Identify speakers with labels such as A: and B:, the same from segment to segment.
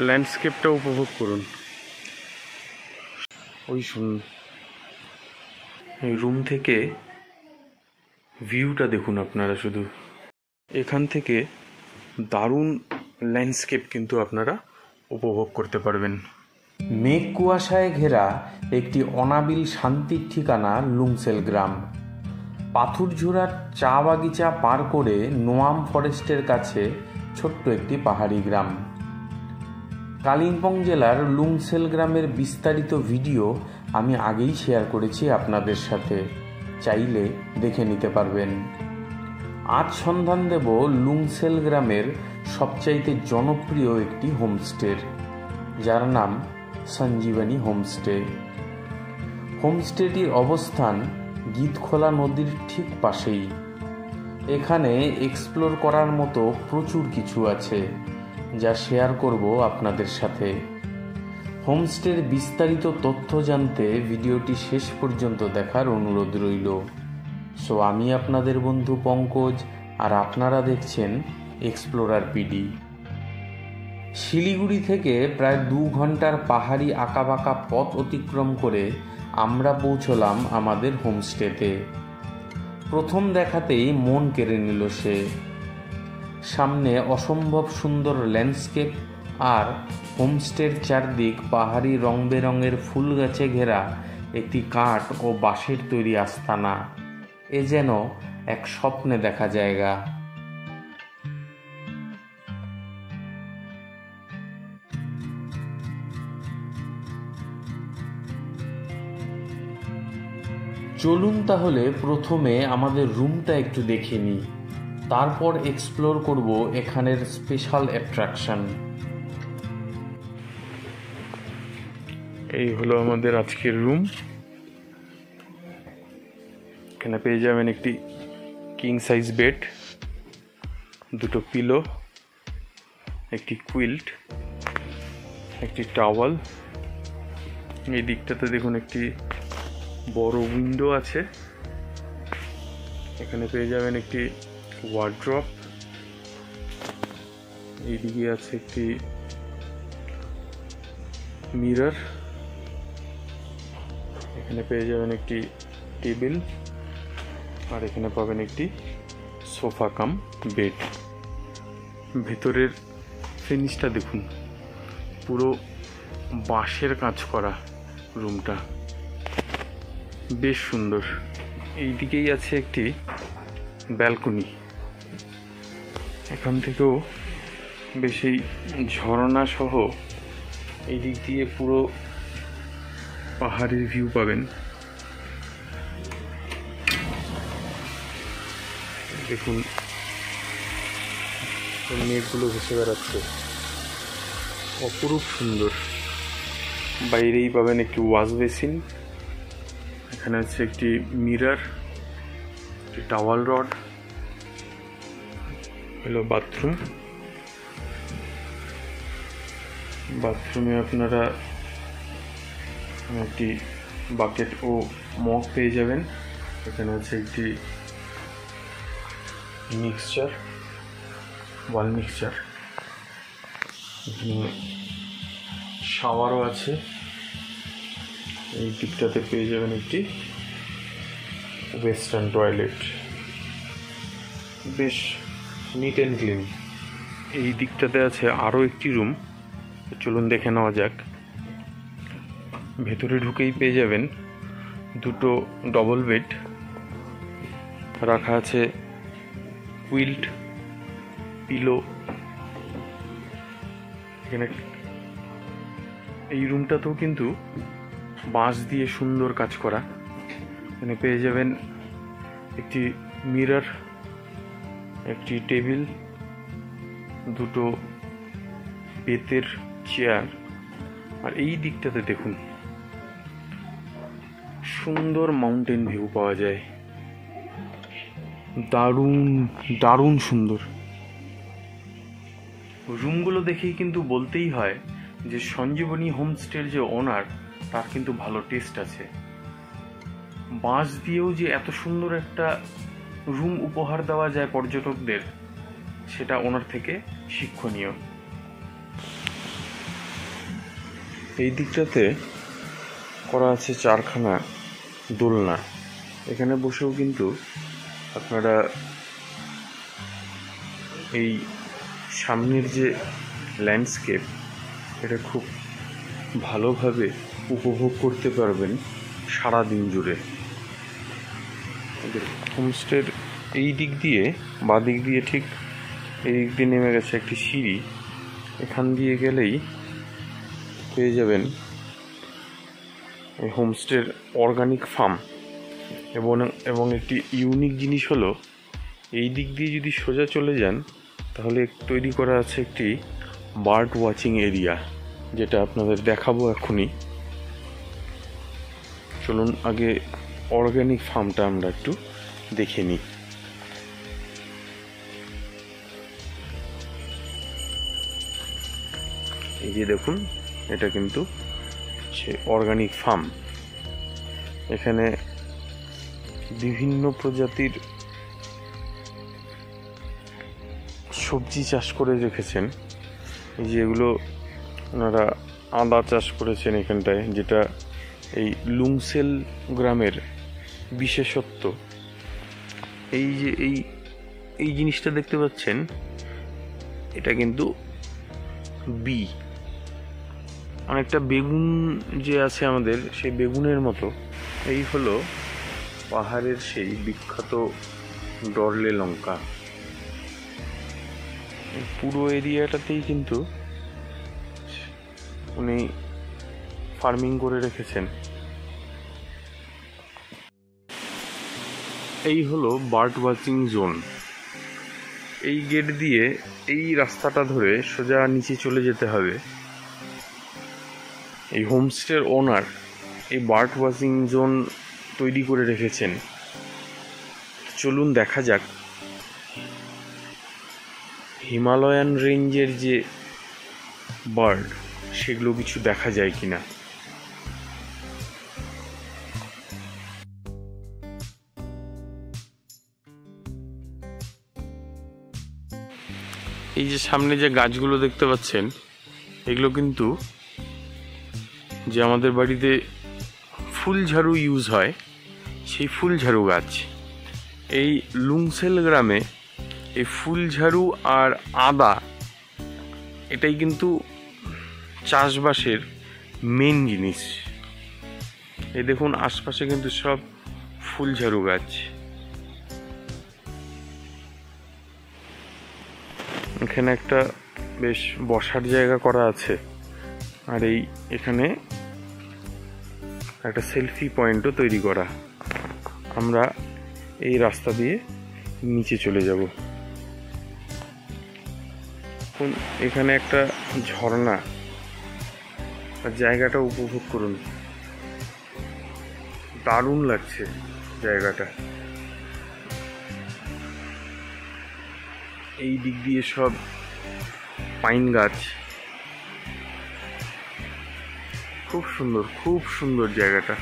A: ল্যান্ডস্কেপটা উপভোগ করুন। ওই শুনুন, এই রুম থেকে ভিউটা দেখুন আপনারা। শুধু এখান থেকে দারুণ ল্যান্ডস্কেপ কিন্তু আপনারা উপভোগ করতে পারবেন।
B: মেঘ কুয়াশায় ঘেরা একটি অনাবিল শান্তির ঠিকানা লুংসেল গ্রাম। পাথুরঝোড়ার চা বাগিচা পার করে নোয়াম ফরেস্টের কাছে ছোট্ট একটি পাহাড়ি গ্রাম। কালিম্পং জেলার লুংসেল গ্রামের বিস্তারিত ভিডিও আমি আগেই শেয়ার করেছি আপনাদের সাথে, চাইলে দেখে নিতে পারবেন। আজ সন্ধান দেব লুংসেল গ্রামের সবচাইতে জনপ্রিয় একটি হোমস্টের, যার নাম সঞ্জীবনী হোমস্টে। হোমস্টেটির অবস্থান গীতখোলা নদীর ঠিক পাশেই। এখানে এক্সপ্লোর করার মতো প্রচুর কিছু আছে, যা শেয়ার করব আপনাদের সাথে। হোমস্টের বিস্তারিত তথ্য জানতে ভিডিওটি শেষ পর্যন্ত দেখার অনুরোধ রইল। সো আমি আপনাদের বন্ধু পঙ্কজ, আর আপনারা দেখছেন এক্সপ্লোরার পিডি। শিলিগুড়ি থেকে প্রায় 2 ঘন্টার পাহাড়ি আঁকাবাঁকা পথ অতিক্রম করে আমরা পৌঁছলাম আমাদের হোমস্টেতে। প্রথম দেখাতেই মন কেড়ে নিল সে। সামনে অসম্ভব সুন্দর ল্যান্ডস্কেপ, আর হোমস্টের চারদিক পাহাড়ি রং বেরঙের ফুল গাছে ঘেরা একটি কাঠ ও বাঁশের তৈরি আস্তানা। এ যেন এক স্বপ্নে দেখা জায়গা। চলুন তাহলে প্রথমে আমাদের রুমটা একটু দেখে নিই, তারপর এক্সপ্লোর করব এখানের স্পেশাল অ্যাট্রাকশন।
A: এই হলো আমাদের আজকের রুম। এখানে পেয়ে যাবেন একটি কিং সাইজ বেড, 2টো পিলো, একটি কুইল্ট, একটি টাওয়াল। এই দিকটাতে দেখুন একটি বড় উইন্ডো আছে। এখানে পেয়ে যাবেন একটি ওয়ার্ড্রপ। এইদিকে আছে একটি মিরর। এখানে পেয়ে যাবেন একটি টেবিল, আর এখানে পাবেন একটি সোফা কাম বেড। ভেতরের ফিনিশটা দেখুন, পুরো বাঁশের কাজ করা রুমটা, বেশ সুন্দর। এই দিকেই আছে একটি ব্যালকনি। এখান থেকেও বেশ এই ঝর্ণা সহ এই দিক দিয়ে পুরো পাহাড়ের ভিউ পাবেন। দেখুন মেঘগুলো ভেসে বেড়াচ্ছে, অপরূপ সুন্দর। বাইরেই পাবেন একটি ওয়াশ বেসিন। এখানে আছে একটি মিরর, একটি টাওয়াল রড, হলো বাথরুম। বাথরুমে আপনারা একটি বাকেট ও মগ পেয়ে যাবেন। এখানে আছে একটি মিক্সচার, ওয়াল মিক্সচার। এখানে শাওয়ারও আছে। এই দিকটাতে পেয়ে যাবেন একটি ওয়েস্টার্ন টয়লেট, বেশ নিট অ্যান্ড ক্লিন। এই দিকটাতে আছে আরও একটি রুম, চলুন দেখে নেওয়া যাক। ভেতরে ঢুকেই পেয়ে যাবেন 2টো ডবল বেড, রাখা আছে কুইল্ট, পিলো। এখানে এই রুমটাতেও কিন্তু বাঁশ দিয়ে সুন্দর কাজ করা। এখানে পেয়ে যাবেন একটি মিরর, একটি টেবিল, 2টো বেতের চেয়ার। আর এই দিকটাতে দেখুন সুন্দর মাউন্টেন ভিউ পাওয়া যায়, দারুণ দারুণ সুন্দর। রুমগুলো দেখেই কিন্তু বলতেই হয় যে সঞ্জীবনী হোমস্টের যে ওনার, তার কিন্তু ভালো টেস্ট আছে। বাঁশ দিয়েও যে এত সুন্দর একটা রুম উপহার দেওয়া যায় পর্যটকদের, সেটা ওনার থেকে শিক্ষণীয়। এই দিকটাতে করা আছে 4খানা দোলনা। এখানে বসেও কিন্তু আপনারা এই সামনের যে ল্যান্ডস্কেপ এটা খুব ভালোভাবে উপভোগ করতে পারবেন সারা দিন জুড়ে। হোমস্টের এই দিক দিয়ে বা দিক দিয়ে ঠিক এই দিক দিয়ে নেমে গেছে একটি সিঁড়ি। এখান দিয়ে গেলেই পেয়ে যাবেন এই হোমস্টের অর্গানিক ফার্ম। এবং একটি ইউনিক জিনিস হলো এই দিক দিয়ে যদি সোজা চলে যান তাহলে তৈরি করা আছে একটি বার্ড ওয়াচিং এরিয়া, যেটা আপনাদের দেখাবো এখনই। চলুন আগে অর্গানিক ফার্মটা আমরা একটু দেখে নিই। এই যে দেখুন, এটা কিন্তু সে অর্গানিক ফার্ম। এখানে বিভিন্ন প্রজাতির সবজি চাষ করে রেখেছেন। এই যে এগুলো ওনারা আদা চাষ করেছেন এখানটায়, যেটা এই লুংসেল গ্রামের বিশেষত্ব। এই যে এই জিনিসটা দেখতে পাচ্ছেন, এটা কিন্তু বি, অনেকটা বেগুন যে আছে আমাদের, সেই বেগুনের মতো। এই হলো পাহাড়ের সেই বিখ্যাত ডরলে লঙ্কা। পুরো এরিয়াটাতেই কিন্তু উনি ফার্মিং করে রেখেছেন। এই হলো বার্ড ওয়াচিং জোন। এই গেট দিয়ে এই রাস্তাটা ধরে সোজা নিচে চলে যেতে হবে। এই হোমস্টের ওনার এই বার্ড ওয়াচিং জোন তৈরি করে রেখেছেন। চলুন দেখা যাক হিমালয়ান রেঞ্জের যে বার্ড সেগুলো কিছু দেখা যায় কিনা। এই যে সামনে যে গাছগুলো দেখতে পাচ্ছেন, এগুলো কিন্তু যে আমাদের বাড়িতে ফুল ঝাড়ু ইউজ হয়, সেই ফুল ঝাড়ু গাছ। এই লুংসেল গ্রামে এই ফুল ঝাড়ু আর আদা এটাই কিন্তু চাষবাসের মেন জিনিস। এই দেখুন আশপাশে কিন্তু সব ফুল ঝাড়ু গাছ। এখানে একটা বেশ বসার জায়গা করা আছে, আর এখানে একটা সেলফি পয়েন্টও তৈরি করা। আমরা এই রাস্তা দিয়ে নিচে চলে যাব। এখানে একটা ঝর্ণা, জায়গাটা উপভোগ করুন, দারুণ লাগছে জায়গাটা। এই দিক দিয়ে সব পাইন গাছ, খুব সুন্দর, খুব সুন্দর জায়গাটা।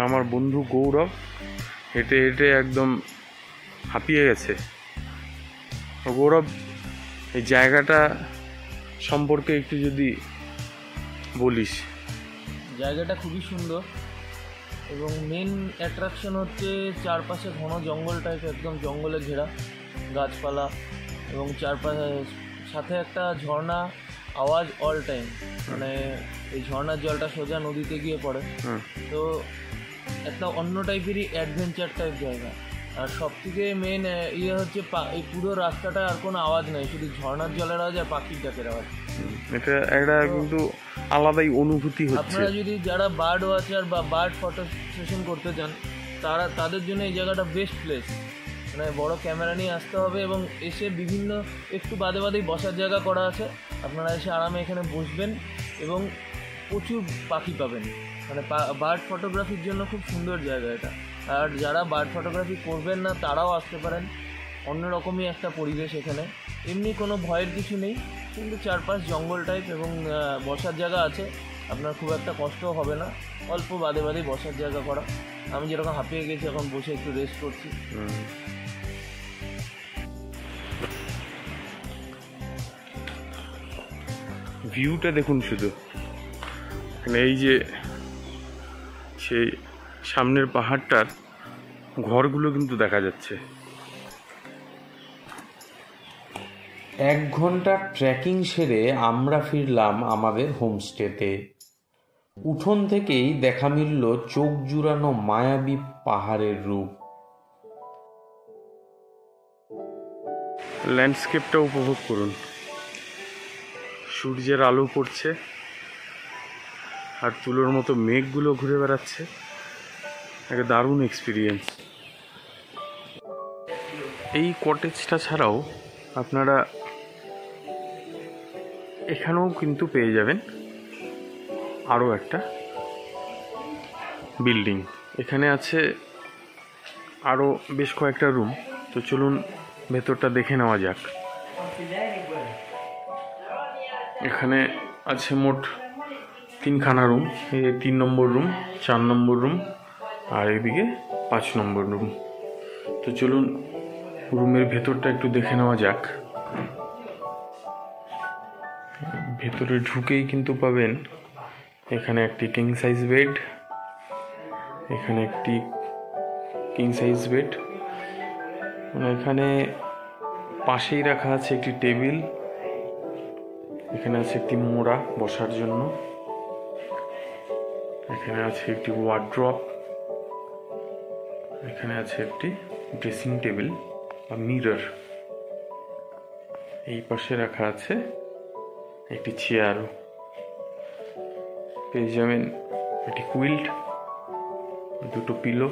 A: আমার বন্ধু গৌরব হেঁটে হেঁটে একদম হাঁপিয়ে গেছে। গৌরব, এই জায়গাটা সম্পর্কে একটু যদি বলিস।
C: জায়গাটা খুবই সুন্দর এবং মেন অ্যাট্রাকশন হচ্ছে চারপাশে ঘন জঙ্গল টাইপ, একদম জঙ্গলে ঘেরা, গাছপালা এবং চারপাশে সাথে একটা ঝর্ণা আওয়াজ অল টাইম। মানে এই ঝর্ণার জলটা সোজা নদীতে গিয়ে পড়ে। তো একটা অন্য টাইপেরই অ্যাডভেঞ্চার টাইপ জায়গা। আর সব থেকে মেন ইয়ে হচ্ছে এই পুরো রাস্তাটা আর কোনো আওয়াজ নেই, শুধু ঝর্ণার জলের আওয়াজ আর পাখির ডাকের আওয়াজ।
A: এটা একটা কিন্তু আলাদাই অনুভূতি হচ্ছে।
C: আপনারা যদি যারা বার্ড ওয়াচার বা বার্ড ফটো সেশন করতে চান, তাদের জন্য এই জায়গাটা বেস্ট প্লেস। মানে বড় ক্যামেরা নিয়ে আসতে হবে এবং এসে বিভিন্ন একটু বাদে বাদেই বসার জায়গা করা আছে। আপনারা এসে আরামে এখানে বসবেন এবং প্রচুর পাখি পাবেন। মানে বার্ড ফটোগ্রাফির জন্য খুব সুন্দর জায়গা এটা। আর যারা বার্ড ফটোগ্রাফি করবেন না তারাও আসতে পারেন। অন্যরকমই একটা পরিবেশ এখানে। এমনি কোনো ভয়ের কিছু নেই, কিন্তু চারপাশ জঙ্গল টাইপ এবং বসার জায়গা আছে, আপনার খুব একটা কষ্টও হবে না, অল্প বাদে বাদে বসার জায়গা করা। আমি যেরকম হাঁপিয়ে গেছি এখন বসে একটু রেস্ট করছি।
A: ভিউটা দেখুন শুধু, মানে এই যে সেই সামনের পাহাড়টার ঘরগুলো কিন্তু দেখা যাচ্ছে।
B: 1 ঘন্টার ট্রেকিং সেরে আমরা ফিরলাম আমাদের হোমস্টেতে। উঠোন থেকেই দেখা মিলল চোখ জুড়ানো মায়াবী পাহাড়ের রূপ।
A: ল্যান্ডস্কেপটা উপভোগ করুন, সূর্যের আলো পড়ছে আর তুলোর মতো মেঘগুলো ঘুরে বেড়াচ্ছে। একটা দারুণ এক্সপিরিয়েন্স। এই কটেজটা ছাড়াও আপনারা এখানেও কিন্তু পেয়ে যাবেন আরও একটা বিল্ডিং। এখানে আছে আরও বেশ কয়েকটা রুম। তো চলুন ভেতরটা দেখে নেওয়া যাক। এখানে আছে মোট 3খানা রুম। এই 3 নম্বর রুম, 4 নম্বর রুম আর এদিকে 5 নম্বর রুম। তো চলুন রুমের ভেতরটা একটু দেখে নেওয়া যাক। ভেতরে ঢুকেই কিন্তু পাবেন এখানে একটি কিং সাইজ বেড, এখানে একটি কিং সাইজ বেড, মানে এখানে পাশেই রাখা আছে একটি টেবিল, এখানে আছে একটি মোড়া বসার জন্য, এখানে আছে একটি ওয়ার্ড্রপ, এখানে আছে একটি ড্রেসিং টেবিল বা মিরর, এই পাশে রাখা আছে একটি চেয়ারও। পেয়ে যাবেন একটি কুইল্ট, 2টো পিলো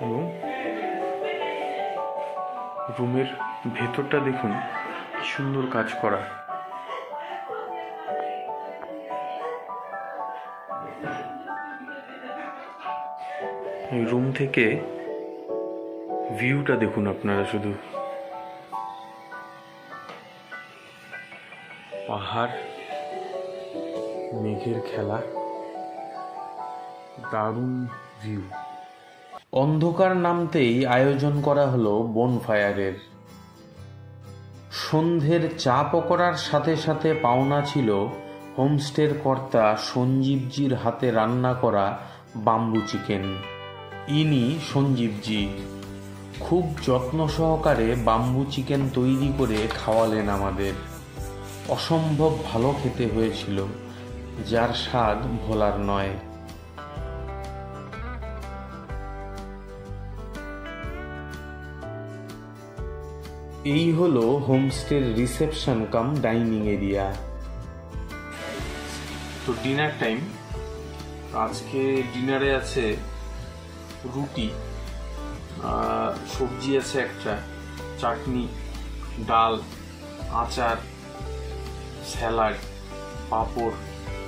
A: এবং রুমের ভেতরটা দেখুন কি সুন্দর কাজ করা। এই রুম থেকে ভিউটা দেখুন আপনারা শুধু, পাহাড়, মেঘের খেলা, দারুণ ভিউ।
B: অন্ধকার নামতেই আয়োজন করা হলো বনফায়ারের। সন্ধ্যের চা পকোড়ার সাথে সাথে পাওনা ছিল হোমস্টের কর্তা সঞ্জীবজির হাতে রান্না করা বাম্বু চিকেন। ইনি সঞ্জীবজি খুব যত্ন সহকারে বাম্বু চিকেন তৈরি করে খাওয়ালেন আমাদের। অসম্ভব ভালো খেতে হয়েছিল, যার স্বাদ ভোলার নয়। এই হলো হোমস্টের রিসেপশন কাম ডাইনিং এরিয়া।
A: তো ডিনার টাইম। আজকে ডিনারে আছে রুটি, সবজি আছে একটা, চাটনি, ডাল, আচার, স্যালাড, পাঁপড়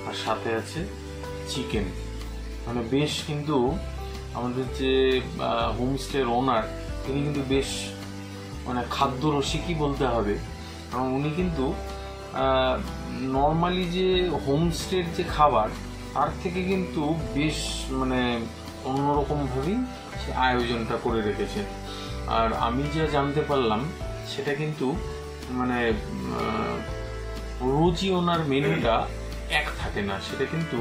A: আর সাথে আছে চিকেন। মানে বেশ কিন্তু আমাদের যে হোমস্টের ওনার তিনি কিন্তু বেশ মানে খাদ্য রসিকই বলতে হবে, কারণ উনি কিন্তু নর্মালি যে হোমস্টের যে খাবার তার থেকে কিন্তু বেশ মানে অন্যরকমভাবেই সে আয়োজনটা করে রেখেছেন। আর আমি যা জানতে পারলাম সেটা কিন্তু মানে রোজই ওনার মেনুটা এক থাকে না, সেটা কিন্তু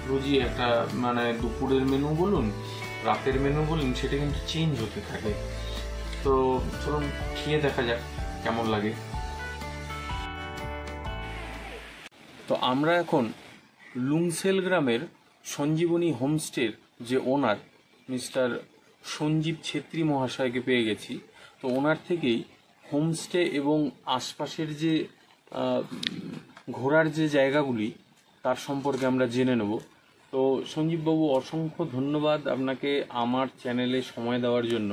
A: রোজই একটা মানে দুপুরের মেনু বলুন, রাতের মেনু বলুন, সেটা কিন্তু চেঞ্জ হতে থাকে। তো চলুন খেয়ে দেখা যাক কেমন লাগে। তো আমরা এখন লুংসেল গ্রামের সঞ্জীবনী হোমস্টের যে ওনার মিস্টার সঞ্জীব ছেত্রী মহাশয়কে পেয়ে গেছি। তো ওনার থেকেই হোমস্টে এবং আশপাশের যে ঘোরার যে জায়গাগুলি তার সম্পর্কে আমরা জেনে নেব। তো সঞ্জীববাবু, অসংখ্য ধন্যবাদ আপনাকে আমার চ্যানেলে সময় দেওয়ার জন্য।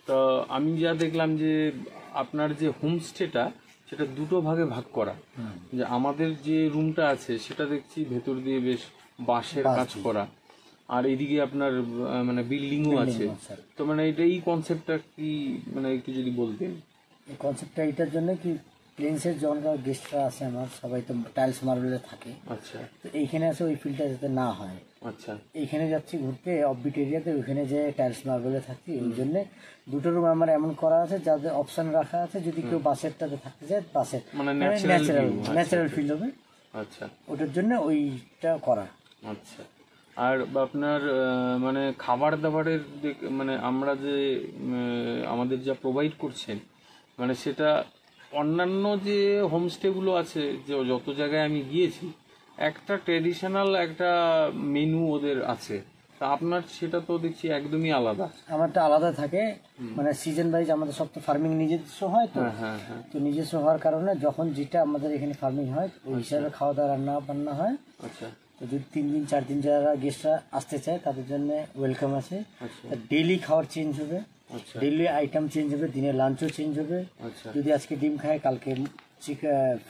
A: তো আমি যা দেখলাম যে আপনার যে হোমস্টেটা সেটা 2টো ভাগে ভাগ করা, যে আমাদের যে রুমটা আছে সেটা দেখছি ভেতর দিয়ে বেশ বাঁশের কাজ করা,
B: আর এদিকে আপনার মানে বিল্ডিংও আছে,
D: স্যার।
B: তো মানে এই কনসেপ্টটা কি মানে একটু যদি বলতেন।
D: এই কনসেপ্টটা এটার জন্য কি প্লেন্সের যখন গেস্টরা আছে আমার সবাই তো টাইলস মার্বেলে থাকে,
B: আচ্ছা
D: তো এইখানে আসে ওই ফিলটা যাতে না হয়,
B: আচ্ছা
D: এইখানে যাচ্ছি ঘুরতে অফবিট এরিয়াতে, ওইখানে যে টাইলস মার্বেলে থাকছি, ওই জন্যে দুটো রুম আমার এমন করা আছে যাদের অপশন রাখা আছে, যদি কেউ বাসেরটাতে থাকতে চায় বাসের
B: মানে
D: ন্যাচারাল ফিল হবে,
B: আচ্ছা
D: ওটার জন্য ওইটা করা।
B: আচ্ছা। আর আপনার মানে খাবার দাবারের মানে আমরা যে আমাদের যা প্রোভাইড করছেন, মানে সেটা অন্যান্য যে হোমস্টেগুলো আছে যে যত জায়গায় আমি গিয়েছি একটা ট্রেডিশনাল একটা মেনু ওদের আছে, তা আপনার সেটা তো দেখছি একদমই আলাদা।
D: আমারটা আলাদা থাকে, মানে সিজন ওয়াইজ আমাদের সব তো ফার্মিং নিজস্ব হয়, তো
B: হ্যাঁ হ্যাঁ,
D: তো নিজস্ব হওয়ার কারণে যখন যেটা আমাদের এখানে ফার্মিং হয় ওই হিসাবে খাওয়া দাওয়া রান্না বান্না হয়।
B: আচ্ছা
D: তো যদি 3 দিন 4 দিন যারা গেস্টরা আসতে চায় তাদের জন্য ওয়েলকাম আছে।
B: আচ্ছা
D: ডেইলি খাওয়ার চেঞ্জ হবে,
B: আচ্ছা
D: ডেইলি আইটেম চেঞ্জ হবে, দিনের লাঞ্চও চেঞ্জ হবে।
B: আচ্ছা
D: যদি আজকে ডিম খায় কালকে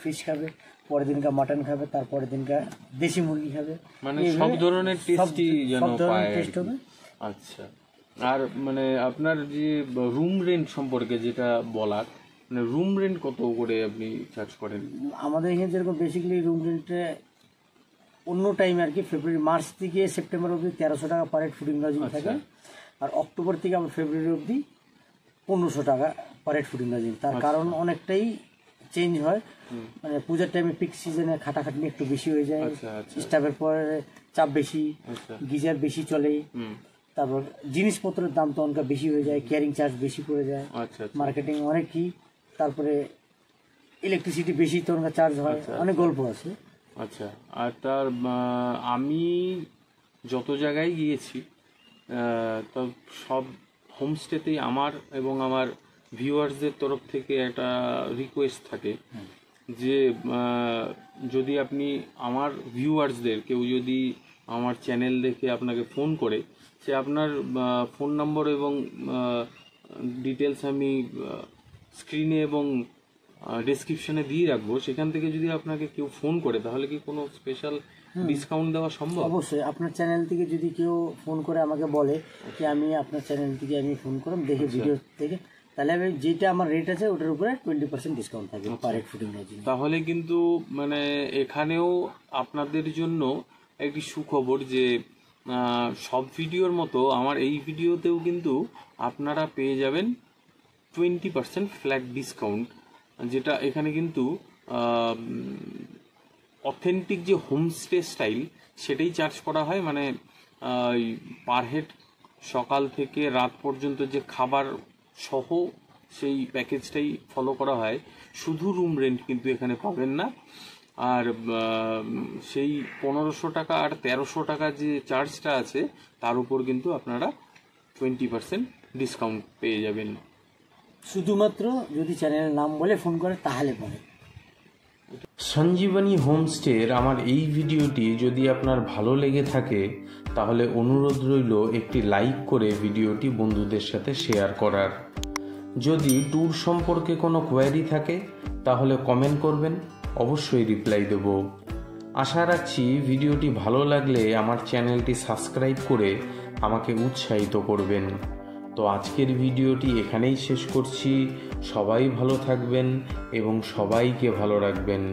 D: ফিশ খাবে, পরের দিনকা মাটন খাবে, তারপরের দিনকা দেশি মুরগি খাবে,
B: মানে সব ধরনের টেস্টই যেন পায়
D: টেস্ট হবে।
B: আচ্ছা। আর মানে আপনার যে রুম রেন্ট সম্পর্কে যেটা বলার, মানে রুম রেন্ট কত করে আপনি চার্জ করেন?
D: আমাদের এখানে যেরকম বেসিক্যালি রুম রেন্টে অন্য টাইমে আর কি ফেব্রুয়ারি মার্চ থেকে সেপ্টেম্বর অবধি 1300 টাকা পার হেড ফুডিং লজিং থাকে, আর অক্টোবর থেকে আমরা ফেব্রুয়ারি অবধি 1500 টাকা পার হেড ফুডিং লজিং। তার কারণ অনেকটাই চেঞ্জ হয়, মানে পূজার টাইমে পিক সিজনে খাটাখাটনি একটু বেশি হয়ে যায়, স্টাফের পরে চাপ বেশি, গিজার বেশি চলে, তারপর জিনিসপত্রের দাম তো অনেক বেশি হয়ে যায়, ক্যারিং চার্জ বেশি পড়ে যায়, মার্কেটিং অনেক কি, তারপরে ইলেকট্রিসিটি বেশি তো অনেক চার্জ হয়, অনেক গল্প আছে।
B: আচ্ছা। আর তার আমি যত জায়গায় গিয়েছি তো সব হোমস্টেতেই আমার এবং আমার ভিউয়ার্সদের তরফ থেকে একটা রিকোয়েস্ট থাকে যে যদি আপনি আমার ভিউয়ার্সদের কেউ যদি আমার চ্যানেল দেখে আপনাকে ফোন করে, সে আপনার ফোন নম্বর এবং ডিটেলস আমি স্ক্রিনে এবং ডেসক্রিপশনে দিয়ে রাখবো, সেখান থেকে যদি আপনাকে কেউ ফোন করে তাহলে কি কোনো স্পেশাল ডিসকাউন্ট দেওয়া সম্ভব?
D: অবশ্যই। আপনার চ্যানেল থেকে যদি কেউ ফোন করে আমাকে বলে যে আমি আপনার চ্যানেল থেকে আমি ফোন করলাম দেখে ভিডিও থেকে, তাহলে আমি যেটা আমার রেট আছে ওটার উপরে 20% ডিসকাউন্ট থাকবে পার হেড ফুডিং লজিং।
B: তাহলে কিন্তু মানে এখানেও আপনাদের জন্য একটি সুখবর যে সব ভিডিওর মতো আমার এই ভিডিওতেও কিন্তু আপনারা পেয়ে যাবেন 20% ফ্ল্যাট ডিসকাউন্ট, যেটা এখানে কিন্তু অথেন্টিক যে হোমস্টে স্টাইল সেটাই চার্জ করা হয়, মানে পার হেড সকাল থেকে রাত পর্যন্ত যে খাবার সহ সেই প্যাকেজটাই ফলো করা হয়। শুধু রুম রেন্ট কিন্তু এখানে পাবেন না, আর সেই 1500 টাকা আর 1300 টাকা যে চার্জটা আছে তার উপর কিন্তু আপনারা 20% ডিসকাউন্ট পেয়ে যাবেন,
D: শুধুমাত্র যদি চ্যানেলের নাম বলে ফোন করে তাহলে পরে।
B: সঞ্জীবনী হোমস্টের আমার এই ভিডিওটি যদি আপনার ভালো লেগে থাকে তাহলে অনুরোধ রইল একটি লাইক করে ভিডিওটি বন্ধুদের সাথে শেয়ার করার। যদি ট্যুর সম্পর্কে কোনো কোয়ারি থাকে তাহলে কমেন্ট করবেন, অবশ্যই রিপ্লাই দেব। আশা রাখছি ভিডিওটি ভালো লাগলে আমার চ্যানেলটি সাবস্ক্রাইব করে আমাকে উৎসাহিত করবেন। তো আজকের ভিডিওটি এখানেই শেষ করছি। সবাই ভালো থাকবেন এবং সবাইকে ভালো রাখবেন।